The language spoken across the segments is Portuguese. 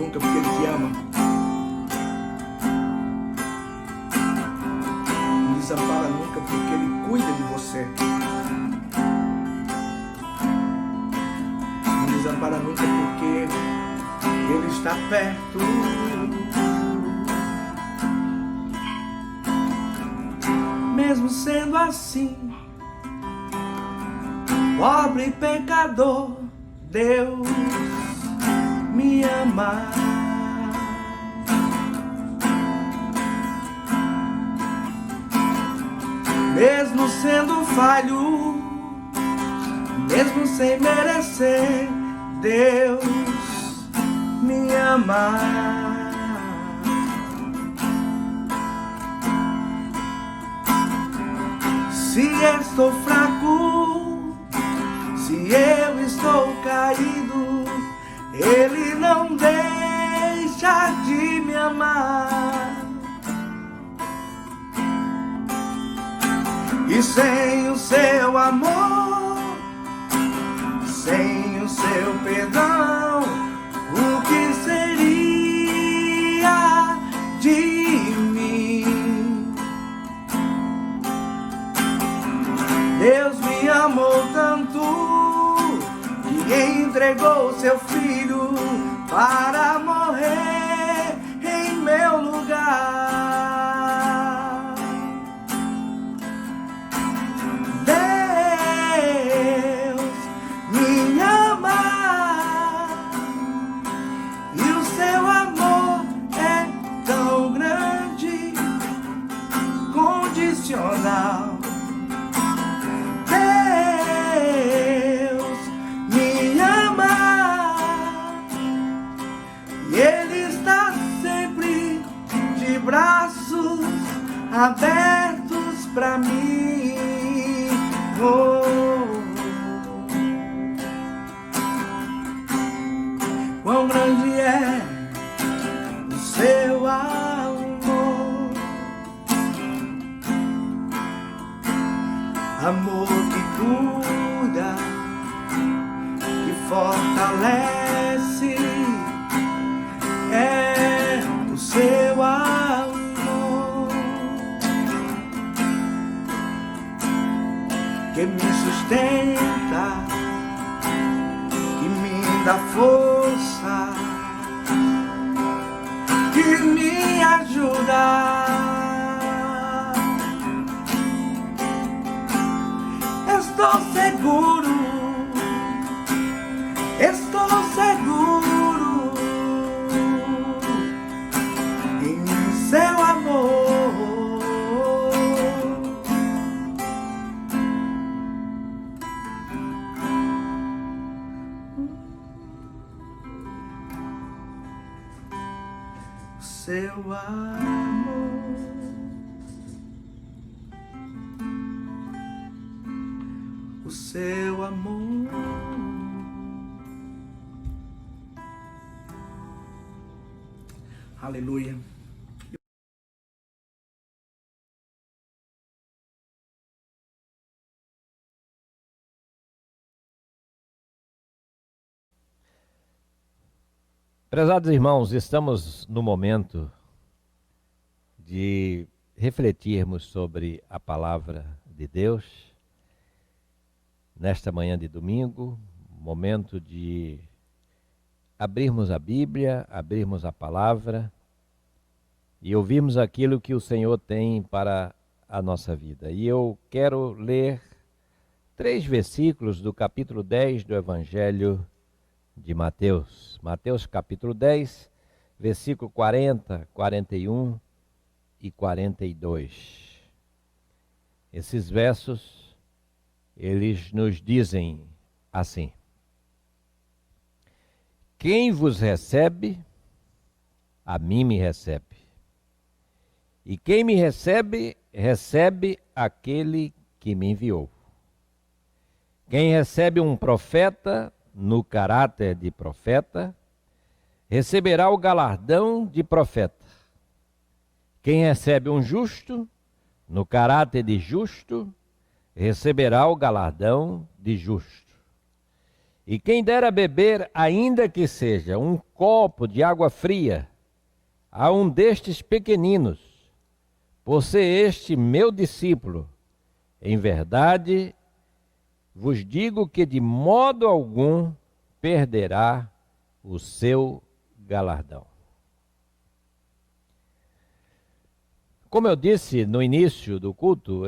nunca porque Ele te ama. Não desampara nunca porque Ele cuida de você. Não desampara nunca porque Ele está perto. Mesmo sendo assim, pobre e pecador, Deus me ama. Mesmo sendo falho, mesmo sem merecer, Deus me ama. Se estou fraco, se eu estou caído, Ele não deixa de me amar. E sem o seu amor, sem o seu perdão, o que seria de mim? Deus me amou tanto que entregou seu filho para morrer em meu lugar. Deus me ama e o seu amor é tão grande, condicional. Braços abertos pra mim. Quão grande é o seu amor, amor que cuida, que fortalece, é o seu amor que me sustenta, que me dá força, que me ajuda. Estou seguro, em seu amor. Seu amor, o seu amor, aleluia. Prezados irmãos, estamos no momento de refletirmos sobre a palavra de Deus. Nesta manhã de domingo, momento de abrirmos a Bíblia, abrirmos a palavra e ouvirmos aquilo que o Senhor tem para a nossa vida. E eu quero ler 3 versículos do capítulo 10 do Evangelho de Mateus. Mateus capítulo 10, versículo 40, 41 e 42. Esses versos, eles nos dizem assim: quem vos recebe, a mim me recebe. E quem me recebe, recebe aquele que me enviou. Quem recebe um profeta no caráter de profeta, receberá o galardão de profeta. Quem recebe um justo no caráter de justo, receberá o galardão de justo. E quem dera beber, ainda que seja um copo de água fria, a um destes pequeninos, por ser este meu discípulo, em verdade vos digo que de modo algum perderá o seu galardão. Como eu disse no início do culto,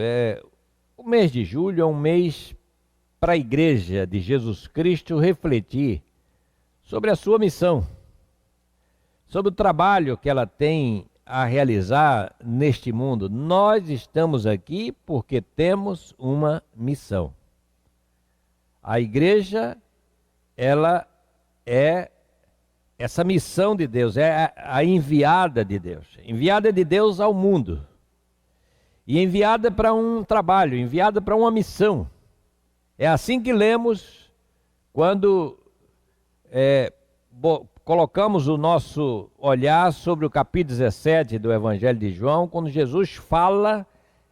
o mês de julho é um mês para a Igreja de Jesus Cristo refletir sobre a sua missão, sobre o trabalho que ela tem a realizar neste mundo. Nós estamos aqui porque temos uma missão. A igreja, ela é essa missão de Deus, é a enviada de Deus ao mundo. E enviada para um trabalho, enviada para uma missão. É assim que lemos quando colocamos o nosso olhar sobre o capítulo 17 do Evangelho de João, quando Jesus fala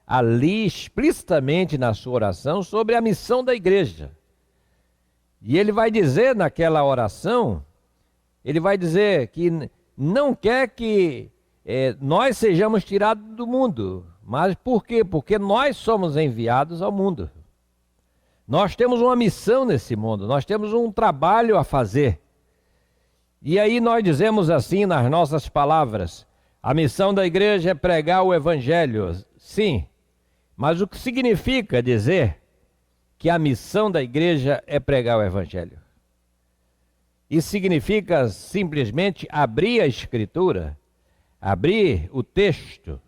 ali explicitamente na sua oração sobre a missão da igreja. E ele vai dizer naquela oração, ele vai dizer que não quer que nós sejamos tirados do mundo. Mas por quê? Porque nós somos enviados ao mundo. Nós temos uma missão nesse mundo, nós temos um trabalho a fazer. E aí nós dizemos assim nas nossas palavras, a missão da igreja é pregar o evangelho. Sim, mas o que significa dizer que a missão da igreja é pregar o evangelho? Isso significa simplesmente abrir a escritura, abrir o texto,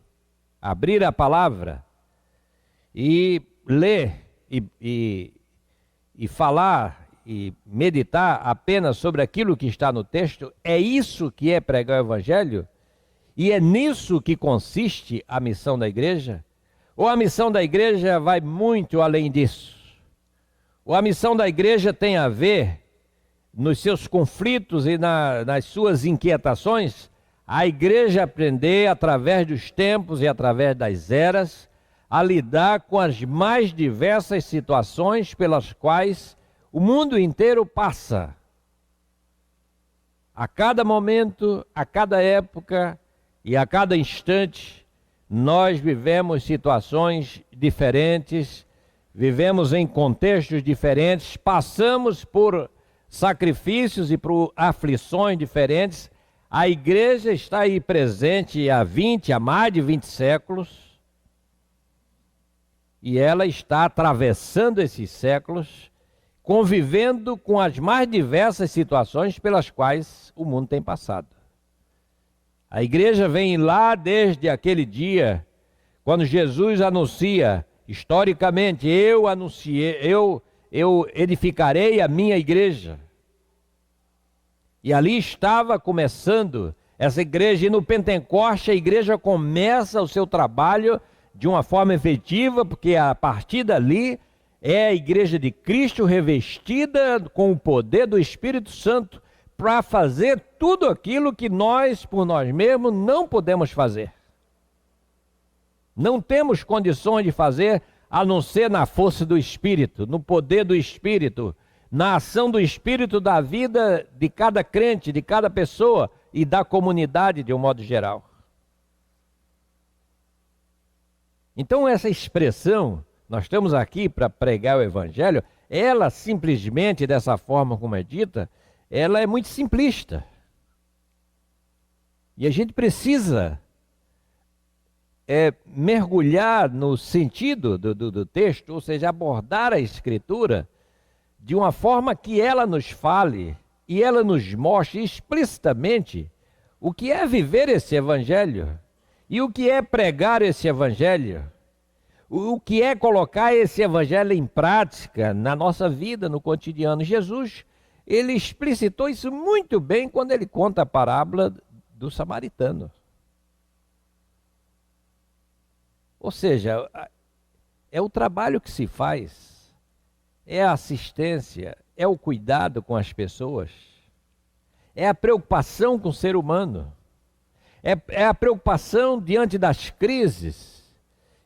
abrir a palavra e ler e falar e meditar apenas sobre aquilo que está no texto. É isso que é pregar o evangelho? E é nisso que consiste a missão da igreja? Ou a missão da igreja vai muito além disso? Ou a missão da igreja tem a ver, nos seus conflitos e nas suas inquietações, a igreja aprender através dos tempos e através das eras a lidar com as mais diversas situações pelas quais o mundo inteiro passa. A cada momento, a cada época e a cada instante, nós vivemos situações diferentes, vivemos em contextos diferentes, passamos por sacrifícios e por aflições diferentes. A igreja está aí presente há mais de 20 séculos, e ela está atravessando esses séculos, convivendo com as mais diversas situações pelas quais o mundo tem passado. A igreja vem lá desde aquele dia, quando Jesus anuncia, historicamente, eu edificarei a minha igreja. E ali estava começando essa igreja, e no Pentecoste a igreja começa o seu trabalho de uma forma efetiva, porque a partir dali é a igreja de Cristo revestida com o poder do Espírito Santo para fazer tudo aquilo que nós, por nós mesmos, não podemos fazer. Não temos condições de fazer a não ser na força do Espírito, no poder do Espírito, na ação do Espírito da vida de cada crente, de cada pessoa e da comunidade de um modo geral. Então essa expressão, nós estamos aqui para pregar o Evangelho, ela simplesmente, dessa forma como é dita, ela é muito simplista. E a gente precisa mergulhar no sentido do texto, ou seja, abordar a Escritura de uma forma que ela nos fale e ela nos mostre explicitamente o que é viver esse Evangelho e o que é pregar esse Evangelho, o que é colocar esse Evangelho em prática na nossa vida, no cotidiano. Jesus, ele explicitou isso muito bem quando ele conta a parábola do samaritano. Ou seja, é o trabalho que se faz, é a assistência, é o cuidado com as pessoas, é a preocupação com o ser humano, é a preocupação diante das crises,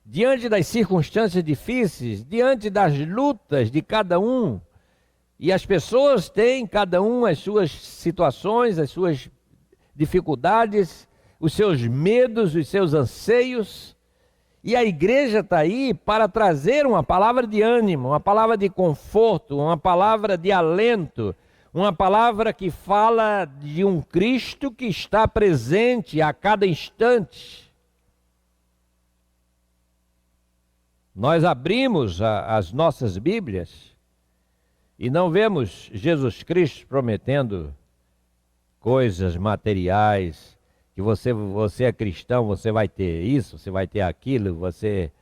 diante das circunstâncias difíceis, diante das lutas de cada um, E as pessoas têm, cada um, as suas situações, as suas dificuldades, os seus medos, os seus anseios. E a igreja está aí para trazer uma palavra de ânimo, uma palavra de conforto, uma palavra de alento, uma palavra que fala de um Cristo que está presente a cada instante. Nós abrimos as nossas Bíblias e não vemos Jesus Cristo prometendo coisas materiais, que você é cristão, você vai ter isso, você vai ter aquilo, você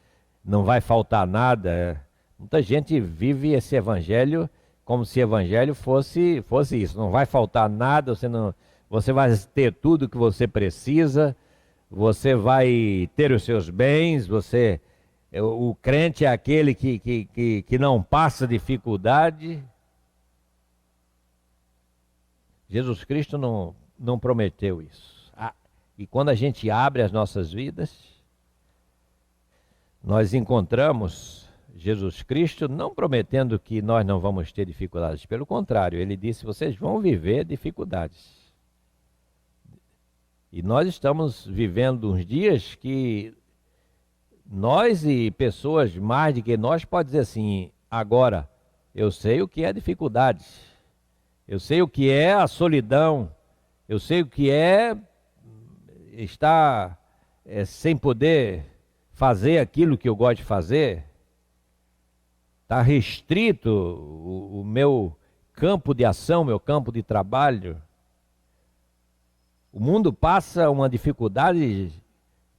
não vai faltar nada. Muita gente vive esse evangelho como se evangelho fosse isso. Não vai faltar nada, você vai ter tudo que você precisa, você vai ter os seus bens, o crente é aquele que não passa dificuldade. Jesus Cristo não prometeu isso. E quando a gente abre as nossas vidas, nós encontramos Jesus Cristo não prometendo que nós não vamos ter dificuldades. Pelo contrário, ele disse, vocês vão viver dificuldades. E nós estamos vivendo uns dias que nós e pessoas mais do que nós podem dizer assim, agora eu sei o que é dificuldades, eu sei o que é a solidão, eu sei o que é estar sem poder fazer aquilo que eu gosto de fazer. Está restrito o meu campo de ação, meu campo de trabalho. O mundo passa uma dificuldade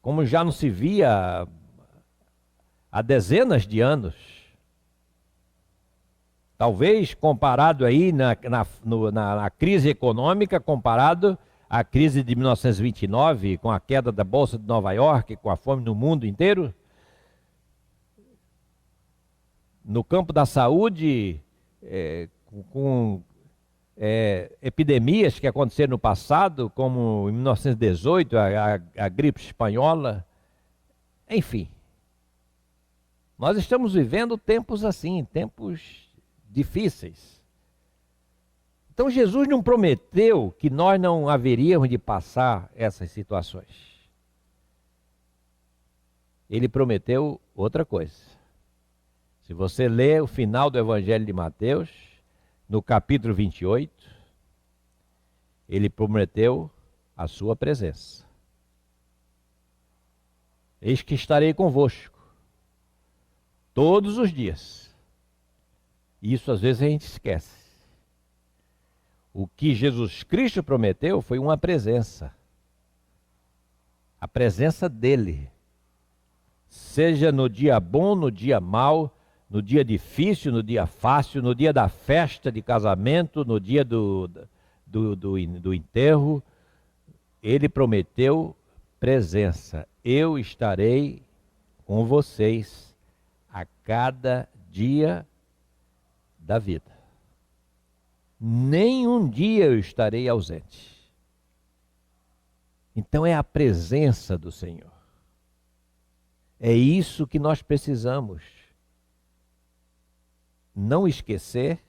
como já não se via há dezenas de anos. Talvez comparado aí na crise econômica, comparado à crise de 1929, com a queda da Bolsa de Nova York, com a fome no mundo inteiro. No campo da saúde, com epidemias que aconteceram no passado, como em 1918, a gripe espanhola. Enfim, nós estamos vivendo tempos assim, tempos difíceis. Então Jesus não prometeu que nós não haveríamos de passar essas situações. Ele prometeu outra coisa. Se você ler o final do Evangelho de Mateus, no capítulo 28, ele prometeu a sua presença. Eis que estarei convosco todos os dias. Isso às vezes a gente esquece. O que Jesus Cristo prometeu foi uma presença. A presença dele. Seja no dia bom, no dia mau, no dia difícil, no dia fácil, no dia da festa de casamento, no dia do enterro. Ele prometeu presença. Eu estarei com vocês a cada dia da vida. Nem um dia eu estarei ausente. Então é a presença do Senhor. É isso que nós precisamos. Não esquecer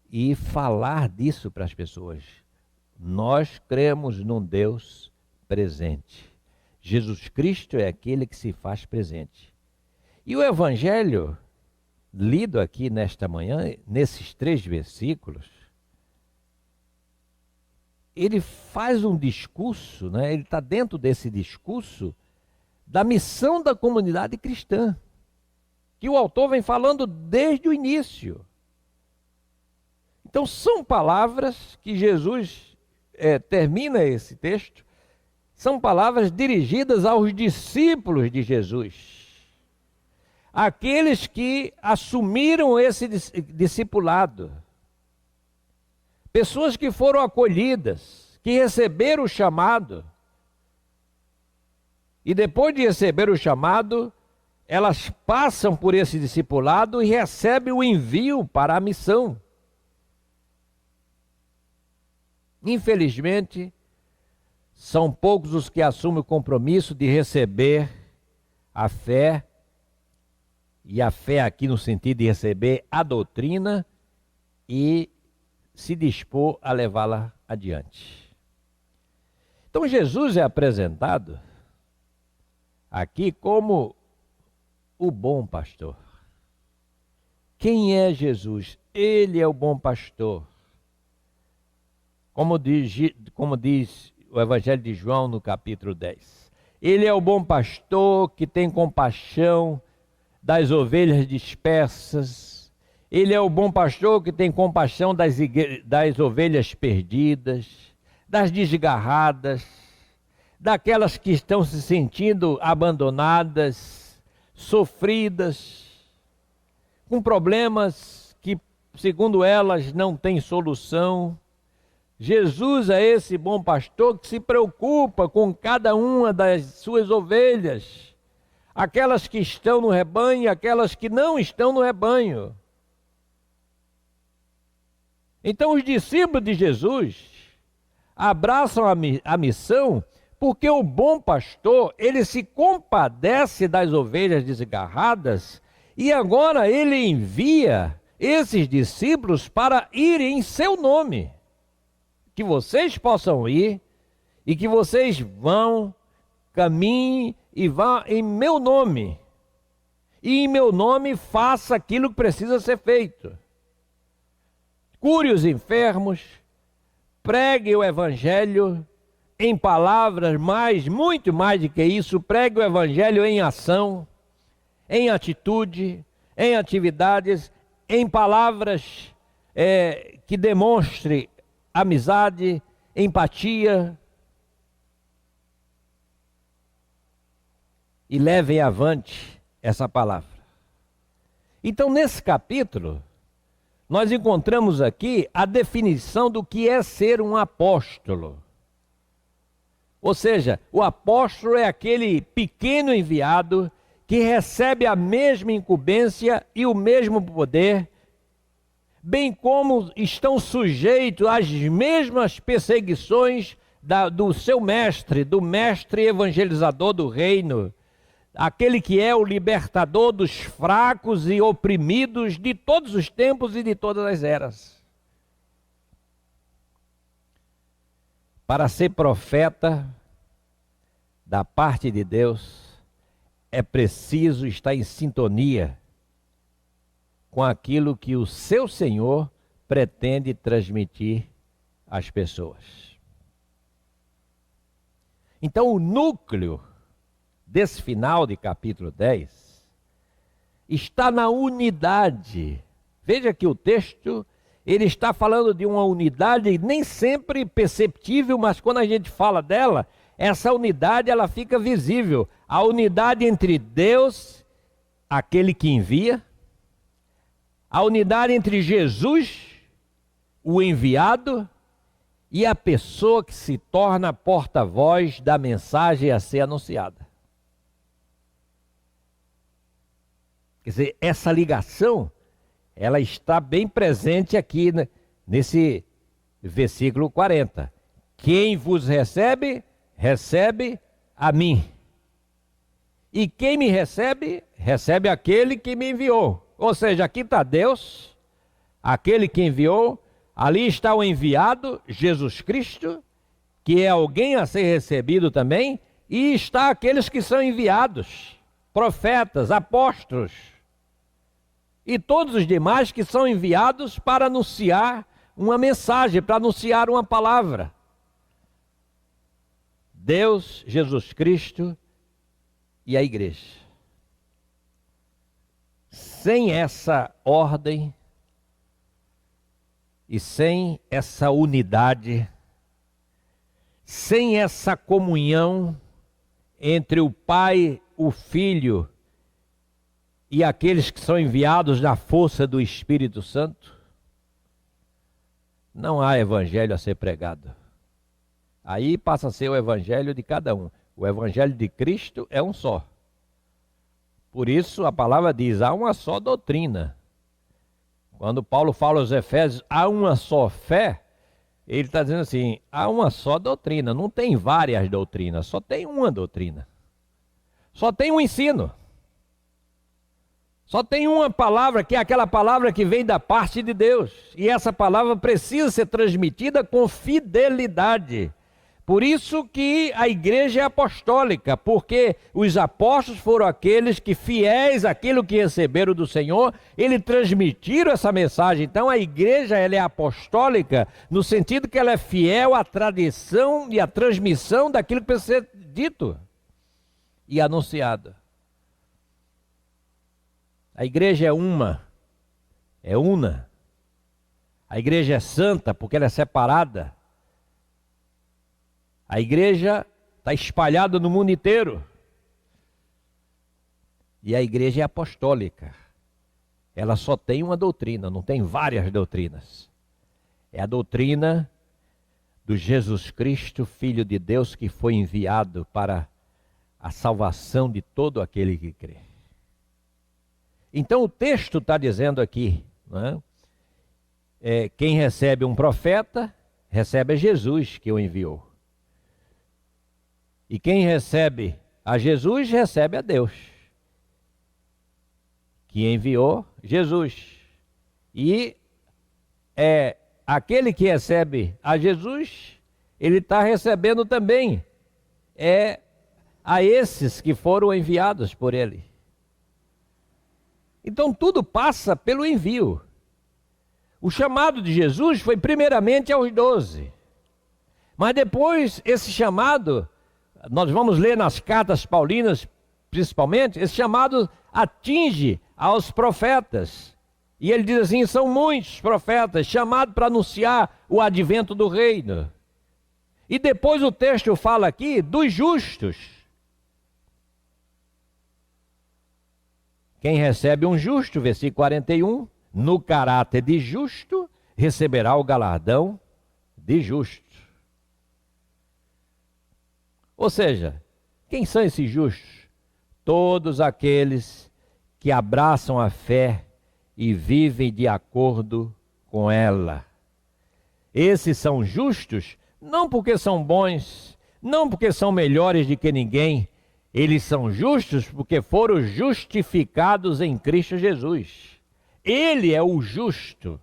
e falar disso para as pessoas. Nós cremos num Deus presente. Jesus Cristo é aquele que se faz presente. E o Evangelho lido aqui nesta manhã, nesses 3 versículos, ele faz um discurso, né? Ele está dentro desse discurso da missão da comunidade cristã, que o autor vem falando desde o início. Então são palavras que Jesus termina esse texto, são palavras dirigidas aos discípulos de Jesus. Aqueles que assumiram esse discipulado, pessoas que foram acolhidas, que receberam o chamado, e depois de receber o chamado, elas passam por esse discipulado e recebem o envio para a missão. Infelizmente, são poucos os que assumem o compromisso de receber a fé, e a fé aqui no sentido de receber a doutrina e se dispor a levá-la adiante. Então Jesus é apresentado aqui como o bom pastor. Quem é Jesus? Ele é o bom pastor. Como diz o Evangelho de João no capítulo 10. Ele é o bom pastor que tem compaixão das ovelhas dispersas. Ele é o bom pastor que tem compaixão das ovelhas perdidas, das desgarradas, daquelas que estão se sentindo abandonadas, sofridas, com problemas que, segundo elas, não têm solução. Jesus é esse bom pastor que se preocupa com cada uma das suas ovelhas, aquelas que estão no rebanho e aquelas que não estão no rebanho. Então os discípulos de Jesus abraçam a missão porque o bom pastor, ele se compadece das ovelhas desgarradas e agora ele envia esses discípulos para irem em seu nome. Que vocês possam ir e que vocês vão, caminhem e vá em meu nome. E em meu nome faça aquilo que precisa ser feito. Cure os enfermos, pregue o evangelho em palavras, mas muito mais do que isso, pregue o evangelho em ação, em atitude, em atividades, em palavras que demonstrem amizade, empatia, e levem avante essa palavra. Então, nesse capítulo, nós encontramos aqui a definição do que é ser um apóstolo. Ou seja, o apóstolo é aquele pequeno enviado que recebe a mesma incumbência e o mesmo poder, bem como estão sujeitos às mesmas perseguições do seu mestre, do mestre evangelizador do reino, aquele que é o libertador dos fracos e oprimidos de todos os tempos e de todas as eras. Para ser profeta da parte de Deus, é preciso estar em sintonia com aquilo que o seu Senhor pretende transmitir às pessoas. Então, o núcleo desse final de capítulo 10 está na unidade. Veja que o texto, ele está falando de uma unidade nem sempre perceptível, mas quando a gente fala dela, essa unidade ela fica visível. A unidade entre Deus, aquele que envia, a unidade entre Jesus, o enviado, e a pessoa que se torna porta-voz da mensagem a ser anunciada. Quer dizer, essa ligação, ela está bem presente aqui nesse versículo 40. Quem vos recebe, recebe a mim. E quem me recebe, recebe aquele que me enviou. Ou seja, aqui está Deus, aquele que enviou, ali está o enviado, Jesus Cristo, que é alguém a ser recebido também, e está aqueles que são enviados, profetas, apóstolos, e todos os demais que são enviados para anunciar uma mensagem, para anunciar uma palavra. Deus, Jesus Cristo e a igreja. Sem essa ordem e sem essa unidade, sem essa comunhão entre o Pai, o Filho e aqueles que são enviados na força do Espírito Santo, não há evangelho a ser pregado. Aí passa a ser o evangelho de cada um. O evangelho de Cristo é um só. Por isso a palavra diz, há uma só doutrina. Quando Paulo fala aos Efésios, há uma só fé, ele está dizendo assim, há uma só doutrina, não tem várias doutrinas, só tem uma doutrina. Só tem um ensino. Só tem uma palavra, que é aquela palavra que vem da parte de Deus. E essa palavra precisa ser transmitida com fidelidade. Por isso que a igreja é apostólica, porque os apóstolos foram aqueles que, fiéis àquilo que receberam do Senhor, eles transmitiram essa mensagem. Então a igreja, ela é apostólica no sentido que ela é fiel à tradição e à transmissão daquilo que precisa ser dito e anunciado. A igreja é uma, é una. A igreja é santa porque ela é separada. A igreja está espalhada no mundo inteiro. E a igreja é apostólica. Ela só tem uma doutrina, não tem várias doutrinas. É a doutrina do Jesus Cristo, Filho de Deus, que foi enviado para a salvação de todo aquele que crê. Então o texto está dizendo aqui, não é? Quem recebe um profeta, recebe a Jesus que o enviou. E quem recebe a Jesus, recebe a Deus, que enviou Jesus. E aquele que recebe a Jesus, ele está recebendo também a esses que foram enviados por ele. Então tudo passa pelo envio. O chamado de Jesus foi primeiramente aos 12. Mas depois esse chamado, nós vamos ler nas cartas paulinas principalmente, esse chamado atinge aos profetas. E ele diz assim, são muitos profetas chamados para anunciar o advento do reino. E depois o texto fala aqui dos justos. Quem recebe um justo, versículo 41, no caráter de justo, receberá o galardão de justo. Ou seja, quem são esses justos? Todos aqueles que abraçam a fé e vivem de acordo com ela. Esses são justos, não porque são bons, não porque são melhores do que ninguém. Eles são justos porque foram justificados em Cristo Jesus. Ele é o justo.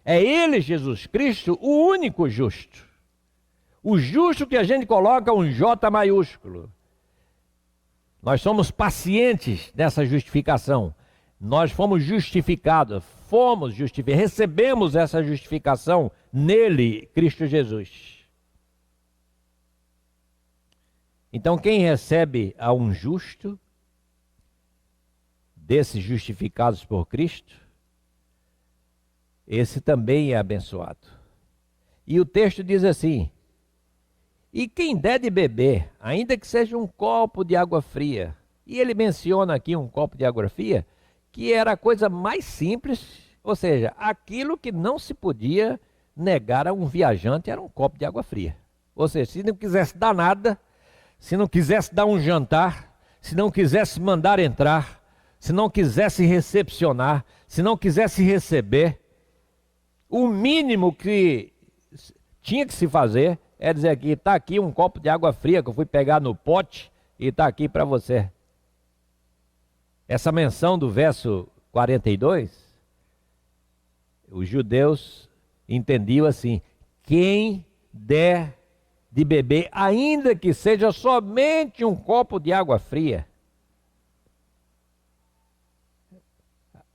É ele, Jesus Cristo, o único justo. O justo que a gente coloca um J maiúsculo. Nós somos pacientes nessa justificação. Nós fomos justificados, recebemos essa justificação nele, Cristo Jesus. Então quem recebe a um justo, desses justificados por Cristo, esse também é abençoado. E o texto diz assim, e quem der de beber, ainda que seja um copo de água fria, e ele menciona aqui um copo de água fria, que era a coisa mais simples, ou seja, aquilo que não se podia negar a um viajante era um copo de água fria. Ou seja, se não quisesse dar nada, se não quisesse dar um jantar, se não quisesse mandar entrar, se não quisesse recepcionar, se não quisesse receber, o mínimo que tinha que se fazer é dizer aqui, está aqui um copo de água fria que eu fui pegar no pote e está aqui para você. Essa menção do verso 42, os judeus entendiam assim, quem der de beber, ainda que seja somente um copo de água fria,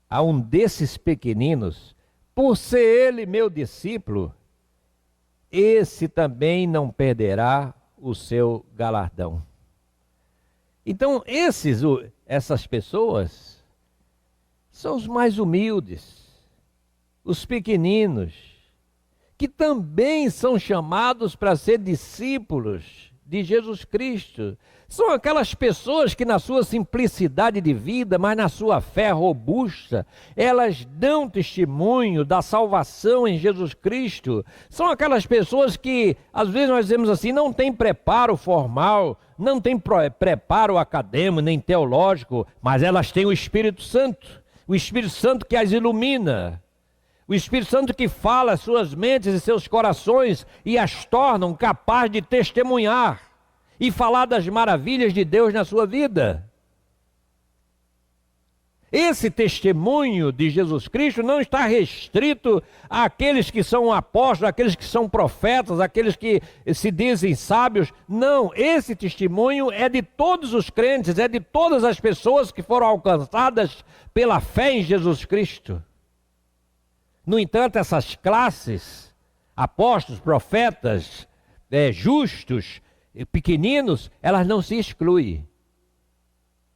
a um desses pequeninos, por ser ele meu discípulo, esse também não perderá o seu galardão. Então essas pessoas são os mais humildes, os pequeninos, que também são chamados para ser discípulos de Jesus Cristo. São aquelas pessoas que na sua simplicidade de vida, mas na sua fé robusta, elas dão testemunho da salvação em Jesus Cristo. São aquelas pessoas que, às vezes nós dizemos assim, não tem preparo formal, não tem preparo acadêmico, nem teológico, mas elas têm o Espírito Santo que as ilumina. O Espírito Santo que fala às suas mentes e seus corações e as tornam capazes de testemunhar e falar das maravilhas de Deus na sua vida. Esse testemunho de Jesus Cristo não está restrito àqueles que são apóstolos, àqueles que são profetas, àqueles que se dizem sábios. Não, esse testemunho é de todos os crentes, é de todas as pessoas que foram alcançadas pela fé em Jesus Cristo. No entanto, essas classes, apóstolos, profetas, justos, pequeninos, elas não se excluem.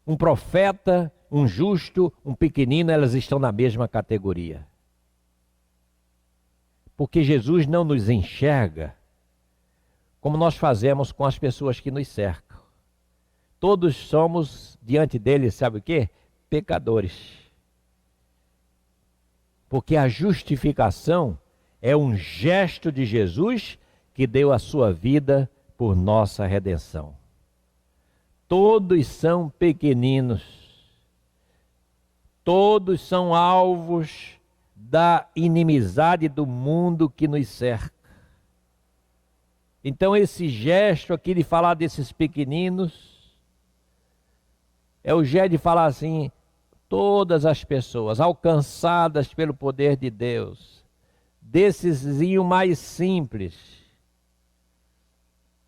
Um profeta, um justo, um pequenino, elas estão na mesma categoria. Porque Jesus não nos enxerga como nós fazemos com as pessoas que nos cercam. Todos somos, diante dele, sabe o quê? Pecadores. Porque a justificação é um gesto de Jesus que deu a sua vida por nossa redenção. Todos são pequeninos. Todos são alvos da inimizade do mundo que nos cerca. Então esse gesto aqui de falar desses pequeninos é o gesto de falar assim, todas as pessoas alcançadas pelo poder de Deus, dessesinho mais simples,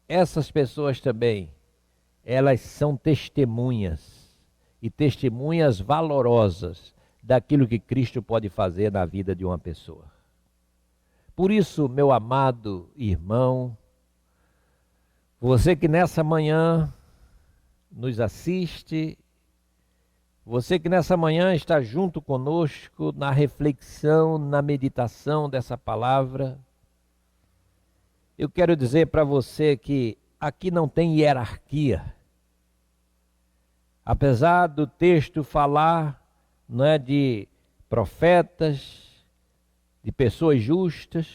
essas pessoas também, elas são testemunhas, e testemunhas valorosas daquilo que Cristo pode fazer na vida de uma pessoa. Por isso, meu amado irmão, você que nessa manhã nos assiste, você que nessa manhã está junto conosco na reflexão, na meditação dessa palavra, eu quero dizer para você que aqui não tem hierarquia. Apesar do texto falar, não é, de profetas, de pessoas justas,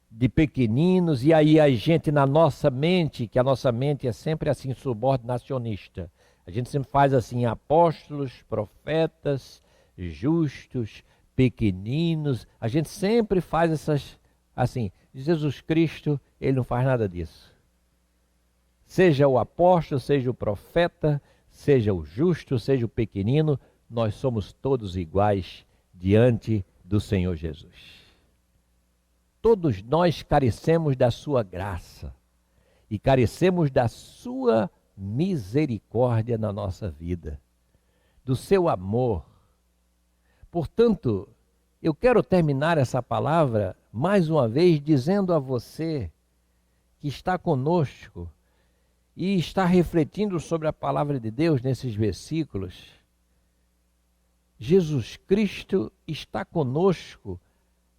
de pequeninos, e aí a gente na nossa mente, que a nossa mente é sempre assim subordinacionista, a gente sempre faz assim, apóstolos, profetas, justos, pequeninos, a gente sempre faz essas, assim, Jesus Cristo, ele não faz nada disso. Seja o apóstolo, seja o profeta, seja o justo, seja o pequenino, nós somos todos iguais diante do Senhor Jesus. Todos nós carecemos da sua graça e carecemos da sua misericórdia na nossa vida, do seu amor. Portanto, eu quero terminar essa palavra mais uma vez dizendo a você que está conosco e está refletindo sobre a palavra de Deus nesses versículos. Jesus Cristo está conosco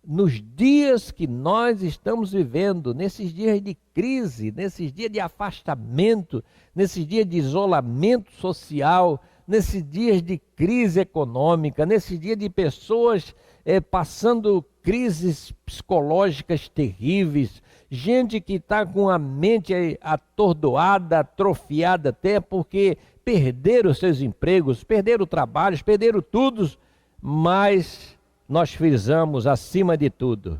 nos dias que nós estamos vivendo, nesses dias de crise, nesses dias de afastamento, nesses dias de isolamento social, nesses dias de crise econômica, nesses dias de pessoas passando crises psicológicas terríveis, gente que está com a mente atordoada, atrofiada até porque perderam seus empregos, perderam trabalhos, perderam tudo, mas nós frisamos acima de tudo,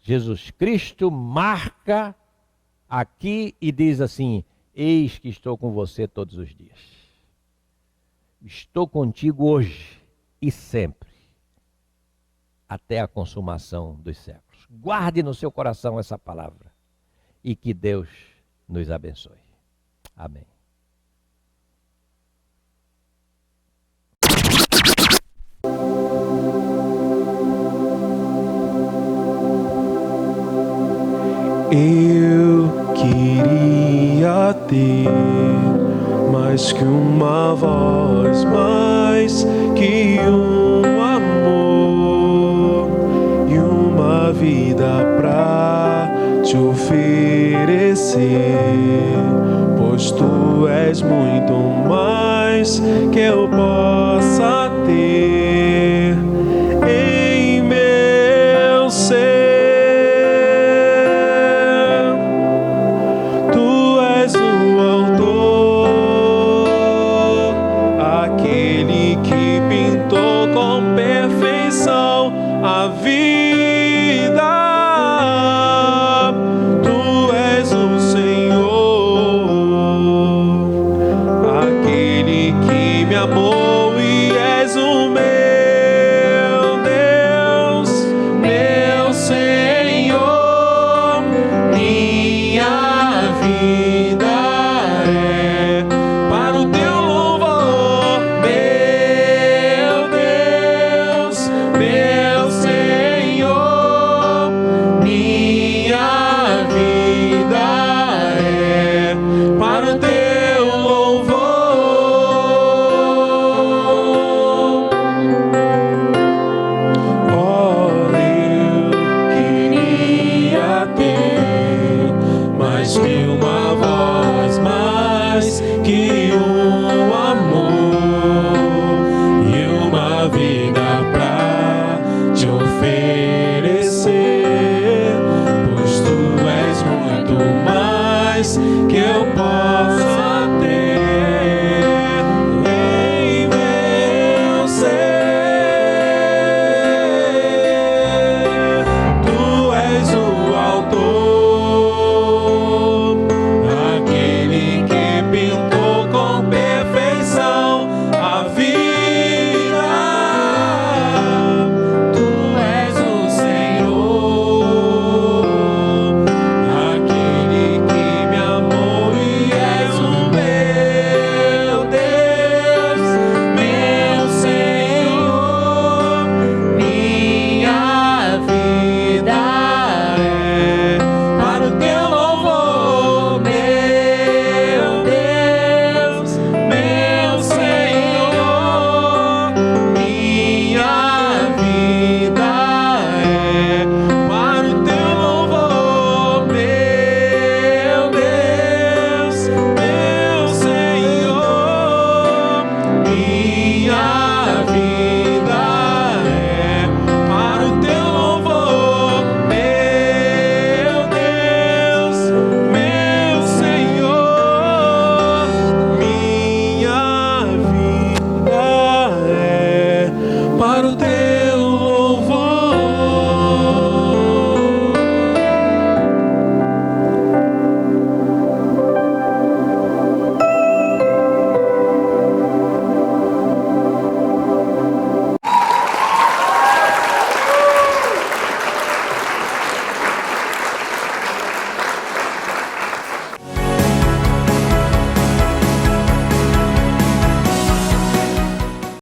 Jesus Cristo marca aqui e diz assim, eis que estou com você todos os dias. Estou contigo hoje e sempre, até a consumação dos séculos. Guarde no seu coração essa palavra e que Deus nos abençoe. Amém. Eu queria ter mais que uma voz, mais que um amor e uma vida pra te oferecer, pois tu és muito mais que eu possa ter em meu ser. A vida, tu és o Senhor, aquele que me amou e és o vida é para o teu louvor, meu Deus, meu Senhor. Minha vida é para o teu louvor. Oh, eu queria ter mais que uma voz, mais que um amor e uma vida pra te oferecer, pois tu és muito mais que eu posso